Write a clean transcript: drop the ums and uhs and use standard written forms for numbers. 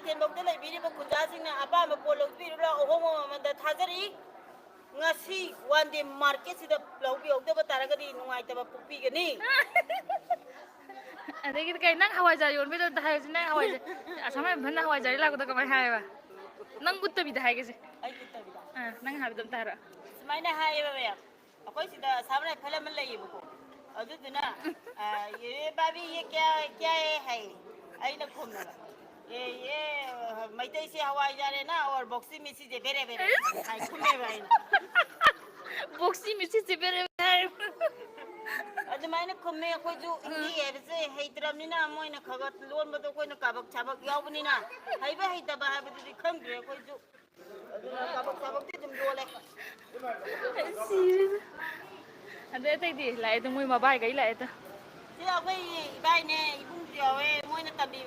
ꯀꯩꯊꯦꯜꯐꯥꯎꯗ ꯂꯩꯕꯤꯔꯤꯕ ꯈꯨꯟꯖꯥꯁꯤꯡꯅ ꯑꯄꯥꯝꯕ ꯄꯣꯠ ꯂꯧꯕꯤꯔꯨꯔ ꯑꯍꯣꯡꯕ ꯃꯃꯜꯗ ꯊꯥꯖꯔꯤ ngasi wande market sida lawbi ogdaba taragadi nungaitaba pupigani adegi kai nang hawai jar yon bido dai jin nang hawai jar asama bhanna hawai jar la ko da kamai hai ba nang gutta bi dai ge se ai guttabida nang ha bidam tara sumaina hai ba ya akoi sida samne phalam lai bu ko aduduna ye babi ye kya hai ai na khumna ये मैतई से हवाई जा रहे ना और boxy मिर्ची जे बेरे बेरे हाय खुमे भाई बॉक्सी मिर्ची से बेरे बेरे अदुमाइना खुमे कोई जो इंगी है से हेतरमनिना मोइना खगत लोन बदो कोइना काबक छाबक यावबनिना हाइबा हेतबा हाबदि खंग्रे कोई जो अदुना काबक छाबक ति तुम दोले अदे तै दि लाए तो मोइ मबाई गई लाए तो से अबै बाई ने इबुंग दियावे मोइना तबि